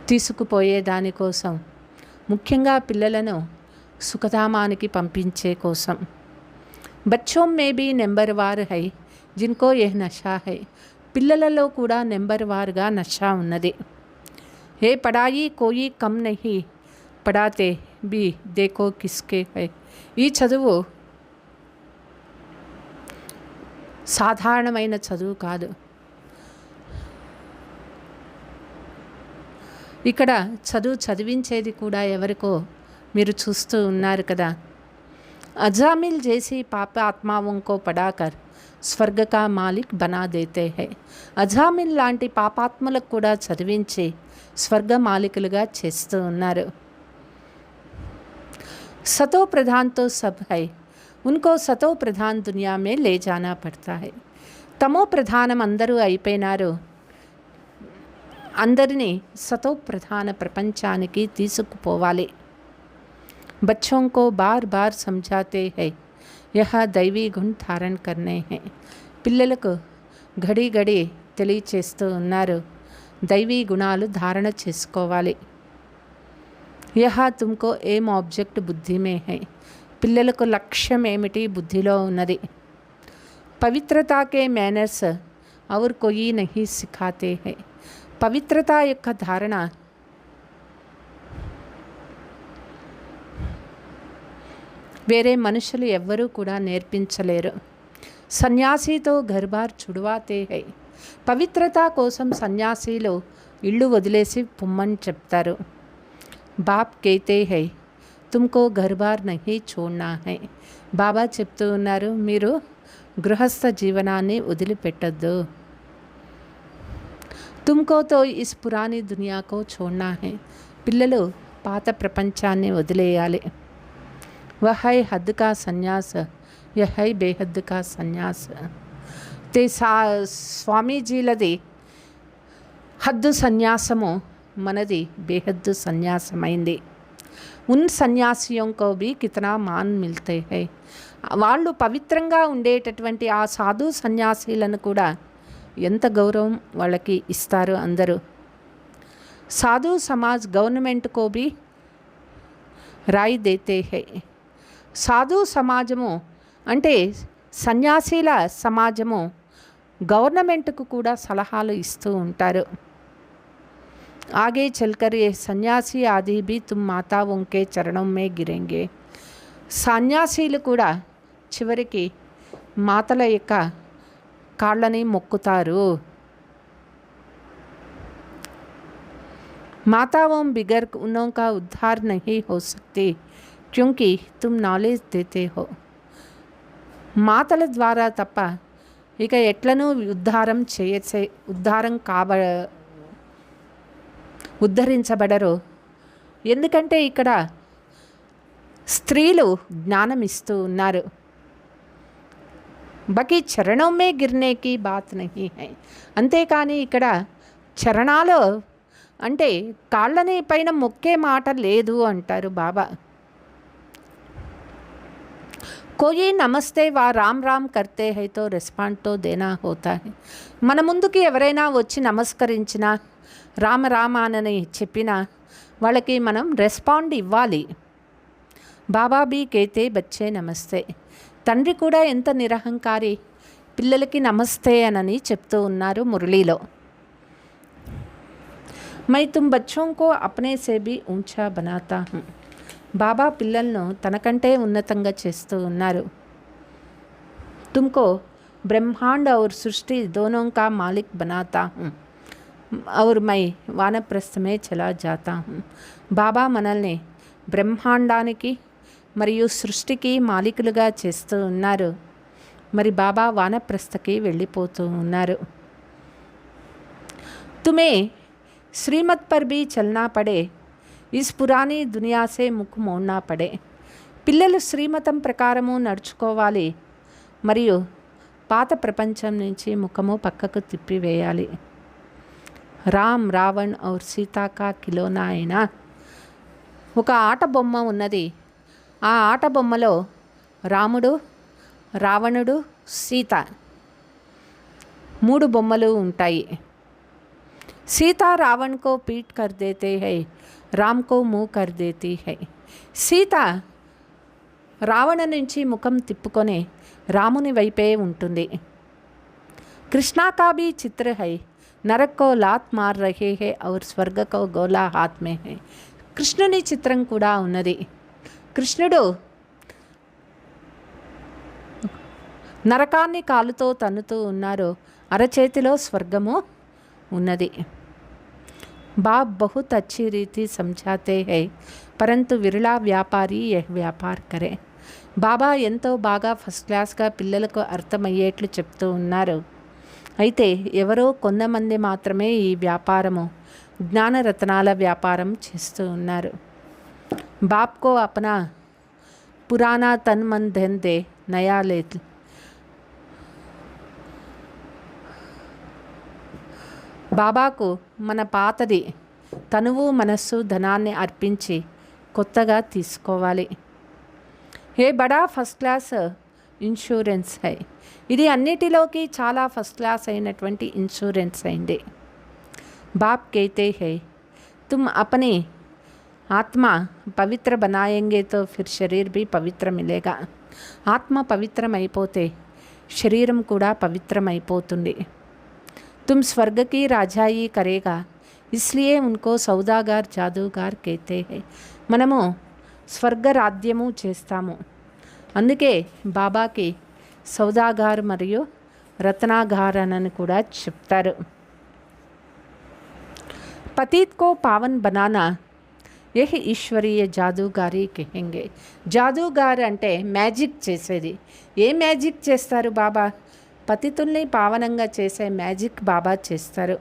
తీసుకుపోయే దానికోసం, ముఖ్యంగా పిల్లలను సుఖధామానికి పంపించే కోసం. బచ్చోం మే బీ నెంబర్ వార్ హై జిన్కో ఏ నషా హై, పిల్లలలో కూడా నెంబర్ వార్గా నషా ఉన్నది. ఏ పడాయి కోయి కమ్ నహీ పడాతే బి దేకో కిస్కే హై, ఈ చదువు సాధారణమైన చదువు కాదు. ఇక్కడ చదివించేది కూడా ఎవరికో మీరు చూస్తూ ఉన్నారు కదా. అజామిల్ జైసి పాప ఆత్మాओं को పడాకర్ స్వర్గ కా మాలిక్ బనా దేతే హై, అజామిల్ లాంటి పాపాత్మలకు కూడా చదివించి స్వర్గ మాలికులుగా చేస్తూ ఉన్నారు. సతో ప్రధాన్ తో సబ్ హై, ఉన్కో సతో ప్రధాన్ దునియా మే లే జానా పడతా హై, తమో ప్రధానం అందరూ అయిపోయినారు, అందరినీ సతో ప్రధాన ప్రపంచానికి తీసుకుపోవాలి. बच्चों को बार बार समझाते हैं यह दैवी गुण धारण करने हैं, పిల్లలకు घड़ी घड़ी తెలియచేస్తూ ఉన్నారు, దైవీ గుణాలు ధారణ చేసుకోవాలి. యహ తుమ్కో ఏం ఆబ్జెక్ట్ బుద్ధి మే హై, పిల్లలకు లక్ష్యం ఏమిటి బుద్ధిలో ఉన్నది. పవిత్రతా కే మేనర్స్ ఔర్ కోయి నహీ సిఖాతే హై, పవిత్రత యొక్క ధారణ వేరే మనుషులు ఎవ్వరూ కూడా నేర్పించలేరు. సన్యాసితో ఘర్బార్ చుడవాతే హై, పవిత్రత కోసం సన్యాసీలు ఇళ్ళు వదిలేసి పొమ్మని చెప్తారు. బాప్ కేతే హై తుమ్కో ఘర్బార్ నహీ చోడ్నా హై, బాబా చెప్తూ ఉన్నారు, మీరు గృహస్థ జీవనాన్ని వదిలిపెట్టద్దు. तुमको तो इस पुरानी दुनिया को छोड़ना है. పిల్లలు పాత ప్రపంచాన్ని వదిలేయాలి. वह है हद का संन्यास, यह है बेहद का संन्यास. ते స్వామీజీలది హద్దు సన్యాసము, మనది బేహద్దు సన్యాసమైంది. ఉన్ సన్యాసియోं को भी कितना मान मिलते हैं. వాళ్ళు పవిత్రంగా ఉండేటటువంటి ఆ సాధు సన్యాసీలను కూడా ఎంత గౌరవం వాళ్ళకి ఇస్తారు అందరూ. సాధు సమాజ్ గవర్నమెంట్ को भी రాయి దేతే హై. సాధు సమాజము అంటే సన్యాసీల సమాజము గవర్నమెంట్కు కూడా సలహాలు ఇస్తూ ఉంటారు. ఆగే చల్కర్ ఏ సన్యాసి ఆది भी तुम माताओं के चरणों में गिरेंगे. సన్యాసీలు కూడా చివరికి మాతల యొక్క కాళ్ళని మొక్కుతారు. माताओं बिगर उन्हों का उद्धार नहीं हो सकती क्योंकि तुम नॉलेज देते हो. మాతల ద్వారా తప్ప ఇక ఎట్లను ఉద్ధరించబడరు. ఎందుకంటే ఇక్కడ స్త్రీలు జ్ఞానం ఇస్తూ ఉన్నారు. బాకీ చరణం మే గిర్నే కి బాత్ నహీ హై. అంతేకాని ఇక్కడ చరణాలు అంటే కాళ్ళని పైన మొక్కే మాట లేదు అంటారు బాబా. కోయి నమస్తే వా రామ్ రామ్ కర్తే హై తో రెస్పాండ్ తో దేనా హోతా హై. మన ముందుకి ఎవరైనా వచ్చి నమస్కరించినా రామ రామ అని చెప్పినా వాళ్ళకి మనం రెస్పాండ్ ఇవ్వాలి. బాబా బీ కేతే బచ్చే నమస్తే. తండ్రి కూడా ఎంత నిరహంకారి, పిల్లలకి నమస్తే అని చెప్తూ ఉన్నారు మురళీలో. मैं तुम बच्चों को अपने से भी ऊंचा बनाता हूँ. బాబా పిల్లలను తనకంటే ఉన్నతంగా చేస్తూ ఉన్నారు. तुमको ब्रह्मांड और सृष्टि दोनों का मालिक बनाता हूँ और मैं वानप्रस्थ में चला जाता हूँ. బాబా మనల్ని బ్రహ్మాండానికి మరియు సృష్టికి మాలికులుగా చేస్తూ ఉన్నారు. మరి బాబా వానప్రస్థకి వెళ్ళిపోతూ ఉన్నారు. तुम्हें श्रीमत पर भी चलना पड़े, इस पुरानी दुनिया से मुख मोड़ना पड़े. పిల్లలు శ్రీమతం ప్రకారము నడుచుకోవాలి మరియు పాత ప్రపంచం నుంచి ముఖము పక్కకు తిప్పివేయాలి. రామ్ రావణ్ ఔర్ సీతా కా ఖిలోనా అయినా ఒక ఆట బొమ్మ ఉన్నది. ఆ ఆట బొమ్మలో రాముడు, రావణుడు, సీత 3 బొమ్మలు ఉంటాయి. सीता रावण को पीट कर देते हैं, राम को मुँह कर देती है. సీత రావణ నుంచి ముఖం తిప్పుకొని రాముని వైపే ఉంటుంది. कृष्णा का भी चित्र है, नरक को लात मार रहे हैं और स्वर्ग को गोला हाथ में है. కృష్ణుని చిత్రం కూడా ఉన్నది. కృష్ణుడు నరకాన్ని కాలుతో తన్నుతూ ఉన్నారు, అరచేతిలో స్వర్గము ఉన్నది. बाप बहुत अच्छी रीति समझाते हैं परंतु विरला व्यापारी यह व्यापार करे. బాబా ఎంతో బాగా ఫస్ట్ క్లాస్గా పిల్లలకు అర్థమయ్యేట్లు చెప్తూ ఉన్నారు. అయితే ఎవరో కొంతమంది మాత్రమే ఈ వ్యాపారము జ్ఞానరత్నాల వ్యాపారం చేస్తూ ఉన్నారు. బాప్ కో అప్నా పురానా తన్ మన్ ధన్ దే నయా లే. బాబాకు మన పాతది తనువు మనస్సు ధనాన్ని అర్పించి కొత్తగా తీసుకోవాలి. ఏ బడా ఫస్ట్ క్లాస్ ఇన్సూరెన్స్ హై. ఇది అన్నిటిలోకి చాలా ఫస్ట్ క్లాస్ అయినటువంటి ఇన్సూరెన్స్ అయింది. బాప్ कहते हैं तुम अपनी आत्मा पवित्र बनाएंगे तो फिर शरीर भी पवित्र मिलेगा. ఆత్మ పవిత్రమైపోతే శరీరం కూడా పవిత్రమైపోతుంది. तुम स्वर्ग की राजाई करेगा इसलिए उनको सौदागर जादूगार कहते हैं. మనము స్వర్గరాజ్యము చేస్తాము, అందుకే బాబాకి సౌదాగార్ మరియు రత్నాగార్ అని కూడా చెప్తారు. पतित को पावन बनाना यह ఈశ్వరీయ జాదూగారి కహెంగే. జాదూగార్ అంటే మ్యాజిక్ చేసేది. ఏ మ్యాజిక్ చేస్తారు బాబా? పతితుల్ని పావనంగా చేసే మ్యాజిక్ బాబా చేస్తారు.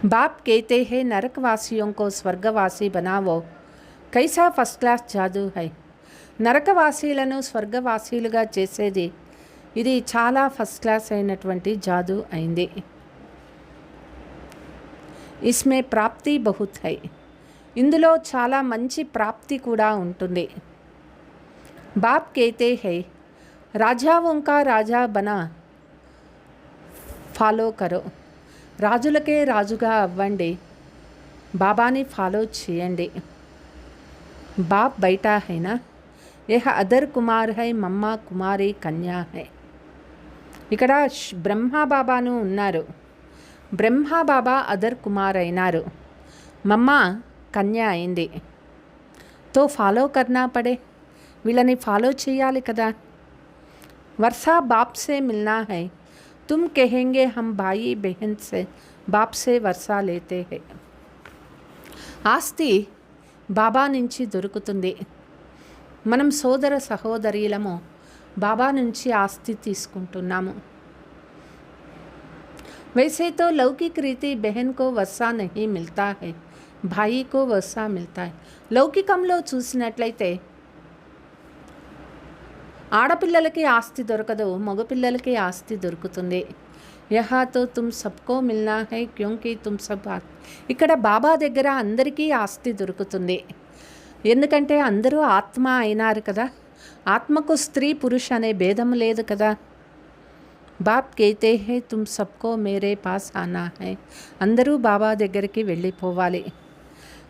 बाप कहते हैं नरकवासियों को स्वर्गवासी बनावो कैसा ఫస్ట్ క్లాస్ జాదు హై నరకవాసీలను స్వర్గవాసీలుగా చేసేది ఇది చాలా ఫస్ట్ క్లాస్ అయినటువంటి జాదు అయింది. ఇస్మే ప్రాప్తి బహుత్ హై ఇందులో చాలా మంచి ప్రాప్తి కూడా ఉంటుంది. బాప్ कहते हैं రాజాओं का రాజా బనా ఫాలో కరో రాజులకే రాజుగా అవ్వండి, బాబాని ఫాలో చేయండి. బాప్ బైటా హైనా యహ అదర్ కుమార్ హై మమ్మ కుమారి కన్యా హై. ఇక్కడ బ్రహ్మా బాబాను ఉన్నారు. బ్రహ్మా బాబా అదర్ కుమార్ అయినారు, మమ్మ కన్య అయింది. తో ఫాలో కర్నా పడే వీళ్ళని ఫాలో చేయాలి కదా. వర్షా బాప్ సే మిల్నా హై तुम कहेंगे हम भाई बहन से बाप से वर्षा लेते हैं. ఆస్తి బాబా నుంచి దొరుకుతుంది. మనం సోదర సహోదరీలము బాబా నుంచి ఆస్తి తీసుకుంటున్నాము. वैसे तो लौकिक रीति बहन को वर्षा नहीं मिलता है, भाई को वर्षा मिलता है. లౌకికంలో చూసినట్లయితే ఆడపిల్లలకి ఆస్తి దొరకదు, మగపిల్లలకి ఆస్తి దొరుకుతుంది. యహా తో తుమ్ సబ్కో మిల్నా హై క్యోంకి తుమ్ సబ్. ఇక్కడ బాబా దగ్గర అందరికీ ఆస్తి దొరుకుతుంది, ఎందుకంటే అందరూ ఆత్మ అయినారు కదా. ఆత్మకు స్త్రీ పురుష అనే భేదం లేదు కదా. బాప్ कहते हैं तुम सबको मेरे पास आना है, అందరూ బాబా దగ్గరికి వెళ్ళిపోవాలి.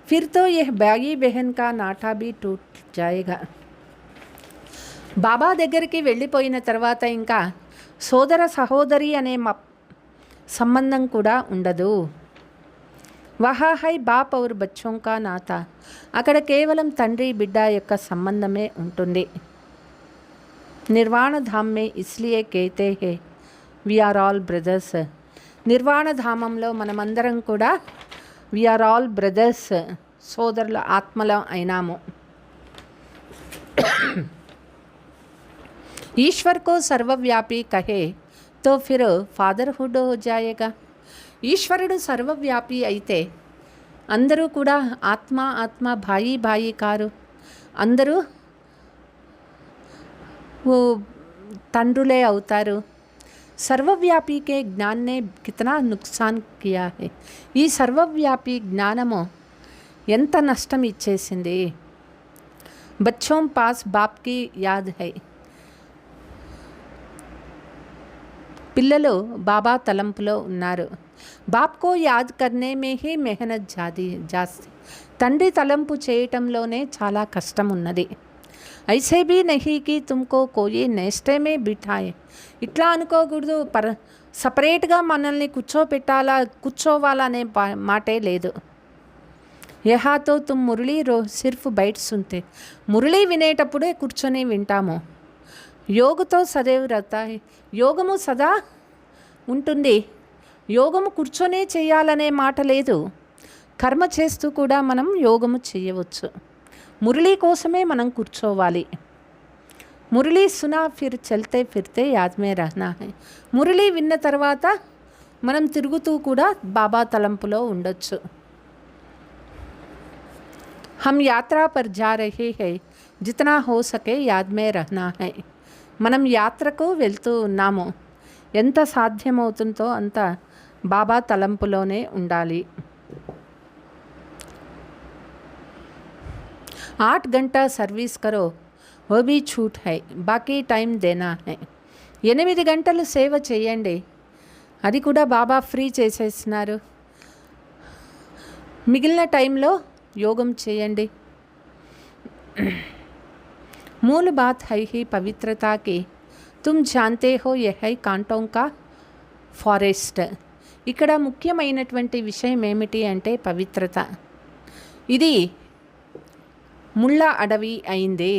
फिर तो यह भाई बहन का नाता भी टूट जाएगा. బాబా దగ్గరికి వెళ్ళిపోయిన తర్వాత ఇంకా సోదర సహోదరి అనే సంబంధం కూడా ఉండదు. వహా హై బాప్ ఔర్ బచ్చోం కా నాతా, అక్కడ కేవలం తండ్రి బిడ్డ యొక్క సంబంధమే ఉంటుంది. నిర్వాణ ధామ్ మే ఇస్లియే कहते हैं వి ఆర్ ఆల్ బ్రదర్స్. నిర్వాణ ధామంలో మనమందరం కూడా వి ఆర్ ఆల్ బ్రదర్స్, సోదరుల ఆత్మలం అయినాము. ईश्वर को सर्वव्यापी कहे तो फिर फादरहुड हो जाएगा. ఈశ్వరుడు సర్వవ్యాపి అయితే అందరూ కూడా ఆత్మ ఆత్మ భాయి భాయి కారు, అందరూ తండ్రులే అవుతారు. సర్వవ్యాపి కే జ్ఞాన్ నే కితనా నుక్సాన్ కియా హై. ఈ సర్వవ్యాపి జ్ఞానము ఎంత నష్టం ఇచ్చేసింది. బచ్చోం పాస్ బాప్ కి యాద్ హై. పిల్లలు బాబా తలంపులో ఉన్నారు. బాప్కో యాద్ కర్నే మే హీ మెహనత్ జాస్తి. తండ్రి తలంపు చేయటంలోనే చాలా కష్టం ఉన్నది. ఐసే భీ నహీ కి తుమ్కో కోయి నేస్టే మే బిఠాయే. ఇట్లా అనుకోకూడదు, సపరేట్గా మనల్ని కూర్చోవాలనే మాటే లేదు. యహాతో తుమ్ మురళీ సిర్ఫ్ బయట సుంతే. మురళీ వినేటప్పుడే కూర్చొని వింటాము. యోగతో సదైవ్ రహతా హై. యోగము సదా ఉంటుంది. యోగము కూర్చొనే చేయాలనే మాట లేదు. కర్మ చేస్తూ కూడా మనం యోగము చేయవచ్చు. మురళీ కోసమే మనం కూర్చోవాలి. మురళీ సునా ఫిర్ చల్తే ఫిర్తే యాద్ మే రహనా హై. మురళీ విన్న తర్వాత మనం తిరుగుతూ కూడా బాబా తలంపులో ఉండొచ్చు. हम यात्रा पर जा रहे हैं, जितना हो सके याद में रहना है. మనం యాత్రకు వెళ్తూ ఉన్నాము, ఎంత సాధ్యమవుతుందో అంత బాబా తలంపులోనే ఉండాలి. 8 घंटा सर्विस करो वो भी छूट है, बाकी टाइम देना है. 8 గంటలు సేవ చేయండి, అది కూడా బాబా ఫ్రీ చేసేస్తున్నారు. మిగిలిన టైంలో యోగం చేయండి. मूल बात है ही पवित्रता की. तुम जानते हो यह है कांटों का ఫారెస్ట్. ఇక్కడ ముఖ్యమైనటువంటి విషయం ఏమిటి అంటే పవిత్రత. ఇది ముళ్ళ అడవి అయింది.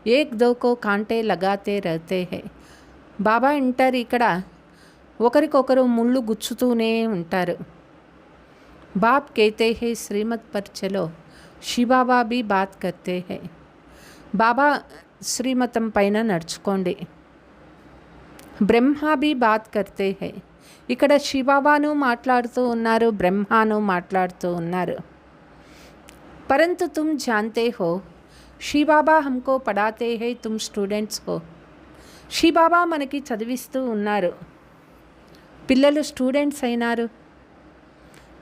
ఏక్ దోకో కాంటే లగాతే రహతే హై. బాబా అంటారు ఇక్కడ ఒకరికొకరు ముళ్ళు గుచ్చుతూనే ఉంటారు. బాప్ कहते हैं శ్రీమత్ पर चलो, శివబాబా भी बात करते हैं. బాబా శ్రీమతం పైన నడుచుకోండి. బ్రహ్మా भी बात करते हैं. ఇక్కడ శివబాబాను మాట్లాడుతూ ఉన్నారు, బ్రహ్మాను మాట్లాడుతూ ఉన్నారు. परंतु तुम जानते हो श्री बाबा हमको पढ़ाते हैं, तुम स्टूडेंट्स हो. श्री बाबा మనకి చదివిస్తూ ఉన్నారు, పిల్లలు స్టూడెంట్స్ అయినారు.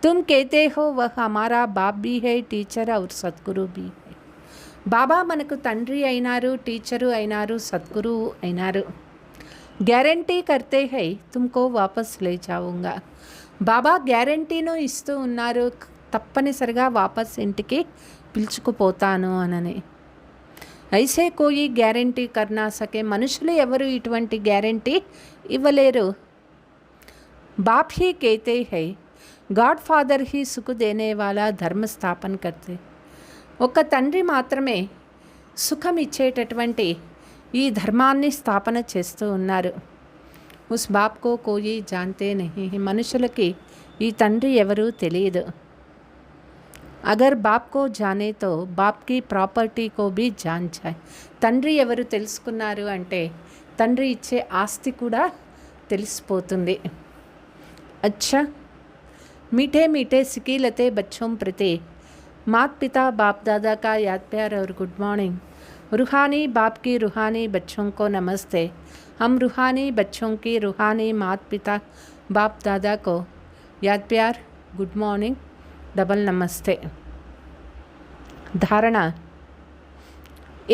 तुम कहते हो वह हमारा बाप भी है, टीचर और सद्गुरु भी है. బాబా మనకు తండ్రి అయినారు, టీచరు అయినారు, సద్గురువు అయినారు. గ్యారంటీ కర్తే హై తుమ్కో వాపస్ లే జాऊंगा. బాబా గ్యారంటీను ఇస్తూ ఉన్నారు, తప్పనిసరిగా వాపస్ ఇంటికి పిలుచుకుపోతాను అనని. ఐసే కోయి గ్యారంటీ కర్నా సకే, మనుషులు ఎవరు ఇటువంటి గ్యారంటీ ఇవ్వలేరు. బాప్ హీ కేతే హై గాడ్ ఫాదర్ హీ సుఖ దేనే వాలా ధర్మ స్థాపన కర్తే. ఒక తండ్రి మాత్రమే సుఖం ఇచ్చేటటువంటి ఈ ధర్మాన్ని స్థాపన చేస్తూ ఉన్నారు. ఉస్ బాప్ కో కోయి జాన్తే నహీ, మనుషులకి ఈ తండ్రి ఎవరూ తెలియదు. అగర్ బాప్ కో జానే తో బాప్ కి ప్రాపర్టీ కో భీ జాన్ జాయ్. తండ్రి ఎవరు తెలుసుకున్నారు అంటే తండ్రి ఇచ్చే ఆస్తి కూడా తెలిసిపోతుంది. అచ్చా, मीठे मीठे सिकीलते बच्चों प्रति मात पिता बाप दादा का याद प्यार और गुड मॉर्निंग. रूहानी बाप की रूहानी बच्चों को नमस्ते. हम रूहानी बच्चों की रूहानी मात पिता बाप दादा को याद प्यार, गुड मॉर्निंग, डबल नमस्ते. धारणा.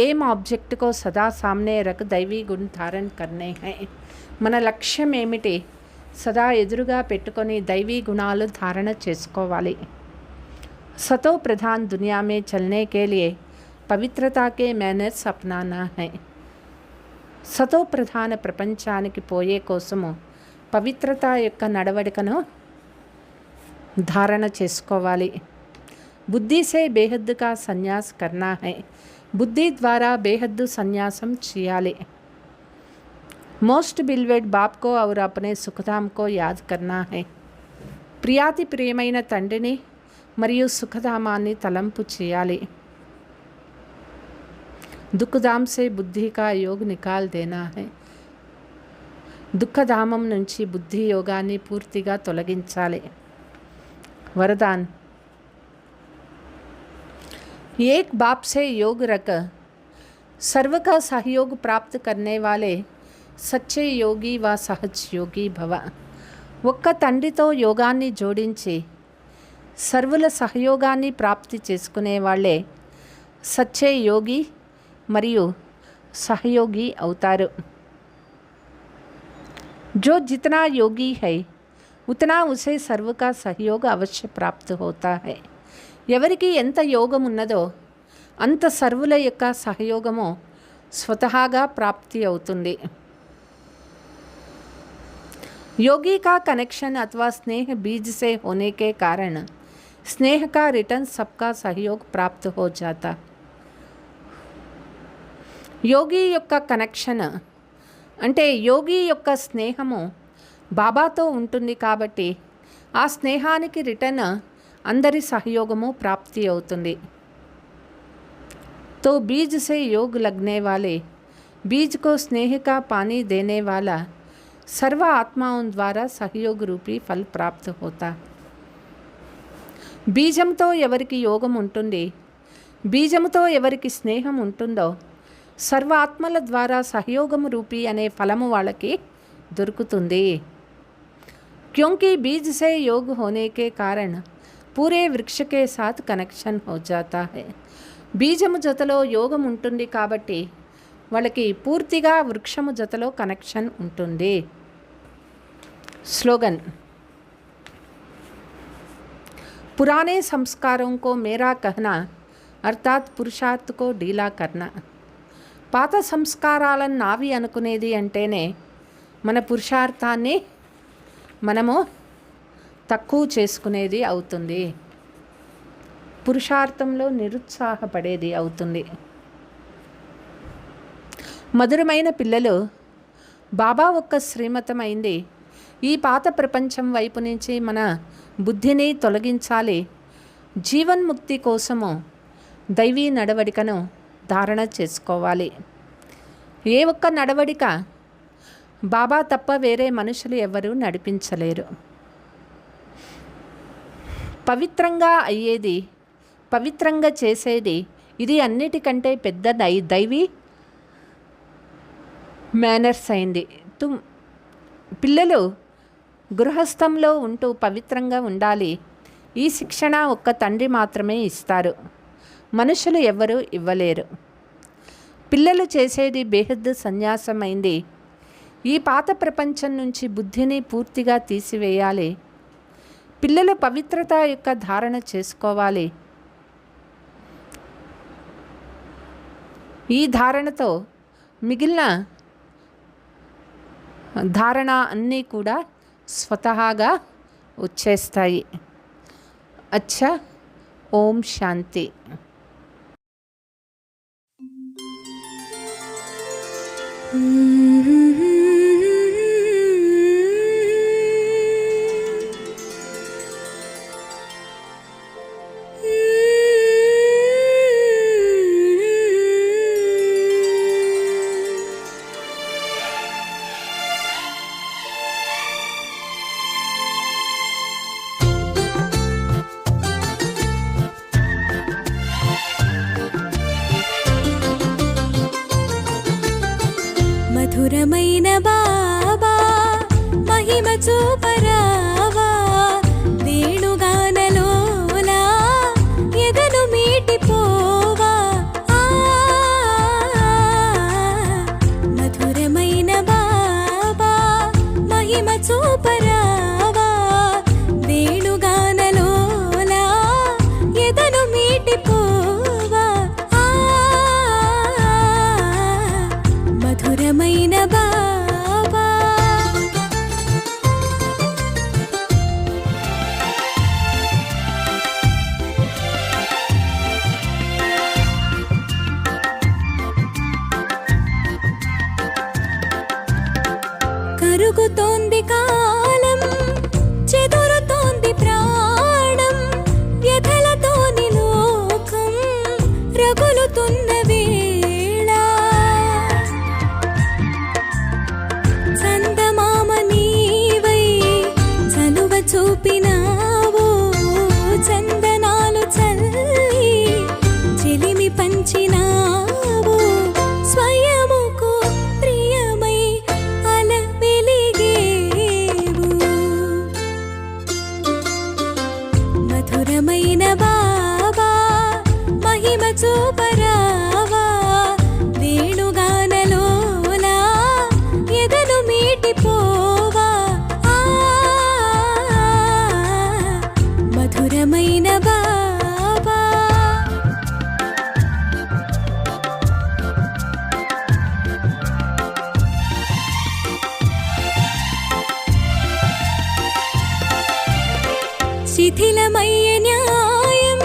एम ऑब्जेक्ट को सदा सामने रख दैवी गुण धारण करने हैं. మన లక్ష్యం ఏమిటి? సదా ఎదురుగా పెట్టుకొని దైవీ గుణాలు ధారణ చేసుకోవాలి. సతో ప్రధాన్ దునియా మే చల్నే కే లియే పవిత్రతా కే మేనర్స్ అప్నానా హై. సతో ప్రధాన ప్రపంచానికి పోయే కోసము పవిత్రత యొక్క నడవడికను ధారణ చేసుకోవాలి. బుద్ధి సే బేహద్ కా సన్యాస్ కర్నా హై. బుద్ధి ద్వారా బేహద్దు సన్యాసం చేయాలి. మోస్ట్ బిల్వెడ్ బాప్ కో ఔర్ అప్నే సుఖధామ్ కో యాద్ కర్నా హై. ప్రియాతి ప్రియమైన తండ్రిని మరియు సుఖధామాన్ని తలంపు చేయాలి. దుఃఖధామ్ సే బుద్ధి కా యోగ్ నికాల్ దేనా హై. దుఃఖధామం నుంచి బుద్ధి యోగాన్ని పూర్తిగా తొలగించాలి. వరదాన్. एक बाप से योग रख सर्व का सहयोग प्राप्त करने वाले సచ్చే యోగి వా సహజ్ యోగి భవ. ఒక్క తండ్రితో యోగాన్ని జోడించి సర్వుల సహయోగాన్ని ప్రాప్తి చేసుకునే వాళ్ళే సచ్చే యోగి మరియు సహయోగి అవుతారు. जो जितना योगी है उतना उसे सर्व का सहयोग अवश्य प्राप्त होता है. ఎవరికి ఎంత యోగం ఉన్నదో అంత సర్వుల యొక్క సహయోగము స్వతహాగా ప్రాప్తి అవుతుంది. योगी का कनेक्शन अथवा स्नेह बीज से होने के कारण स्नेह का रिटर्न सबका सहयोग प्राप्त हो जाता. యోగి యొక్క కనెక్షన్ అంటే యోగి యొక్క స్నేహము బాబాతో ఉంటుంది కాబట్టి ఆ స్నేహానికి రిటర్న్ అందరి సహయోగము ప్రాప్తి అవుతుంది. तो बीज से योग लगने वाले बीज को स्नेह का पानी देने वाला सर्व आत्माओं द्वारा सहयोग रूपी फल प्राप्त होता. బీజంతో ఎవరికి యోగం ఉంటుంది, బీజముతో ఎవరికి స్నేహం ఉంటుందో సర్వ ఆత్మల ద్వారా సహయోగము రూపీ అనే ఫలము వాళ్ళకి దొరుకుతుంది. क्योंकि बीज से योग होने के कारण पूरे वृक्ष के साथ कनेक्शन हो जाता है. బీజము జతలో యోగం ఉంటుంది కాబట్టి వాళ్ళకి పూర్తిగా వృక్షము జతలో కనెక్షన్ ఉంటుంది. स्लोगन. पुराने संस्कारों को मेरा कहना अर्थात पुरुषार्थ को ढीला करना. పాత సంస్కారాలను నావి అనుకునేది అంటేనే మన పురుషార్థాన్ని మనము తక్కువ చేసుకునేది అవుతుంది, పురుషార్థంలో నిరుత్సాహపడేది అవుతుంది. మధురమైన పిల్లలు, బాబా ఒక్క శ్రీమతమైంది ఈ పాత ప్రపంచం వైపు నుంచి మన బుద్ధిని తొలగించాలి. జీవన్ముక్తి కోసము దైవీ నడవడికను ధారణ చేసుకోవాలి. ఏ ఒక్క నడవడిక బాబా తప్ప వేరే మనుషులు ఎవరూ నడిపించలేరు. పవిత్రంగా అయ్యేది, పవిత్రంగా చేసేది ఇది అన్నిటికంటే పెద్ద దైవీ మేనర్స్ అయింది. పిల్లలు గృహస్థంలో ఉంటూ పవిత్రంగా ఉండాలి. ఈ శిక్షణ ఒక్క తండ్రి మాత్రమే ఇస్తారు, మనుషులు ఎవ్వరూ ఇవ్వలేరు. పిల్లలు చేసేది బేహద్దు సన్యాసమైంది. ఈ పాత ప్రపంచం నుంచి బుద్ధిని పూర్తిగా తీసివేయాలి. పిల్లలు పవిత్రత యొక్క ధారణ చేసుకోవాలి. ఈ ధారణతో మిగిలిన ధారణ అన్నీ కూడా స్వతహాగా వచ్చేస్తాయి. అచ్చా, ఓం శాంతి. మధురమైన బాబా మహిమ చూపరావా, వేణుగానలోలా ఎదను మీటిపోవా. మధురమైన బాబా మహిమ చూపరావా, వేణుగానలోలా ఎదను మీటిపోవా. మధురమైన బాబా కరుగుతోంది కాలం, చెదురుతోంది ప్రాణం, వ్యధలతోని లోకం రగులుతున్న వేళ. చందమామ నీవై చలువ చూపినావో, చందనాలు చల్లి చెలిమి పంచినావో, స్వయముకు ప్రియమై అల వెలిగేవు. మధురమైన బాబా మహిమ చూపరావా, వేణుగానలోలా ఎదను మీటిపోవా. మధురమైన బాబా శిథిలమయ్యే న్యాయం,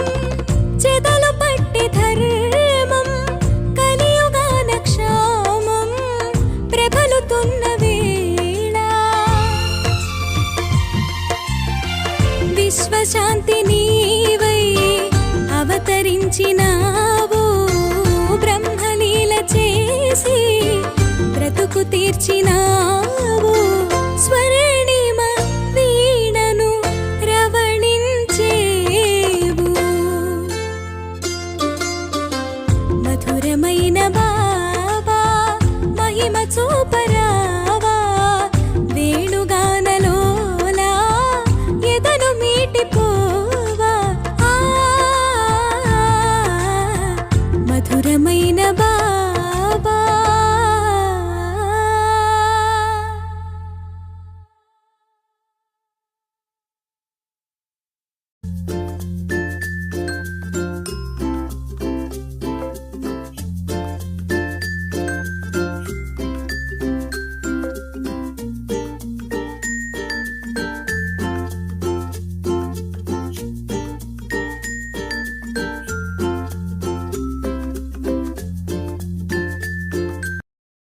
చెదలు పట్టి ధర్మం, కలియుగాన క్షామం ప్రబలుతున్న వేళ. విశ్వశాంతి నీవై అవతరించినావు, బ్రహ్మలీల చేసి బ్రతుకు తీర్చినావు.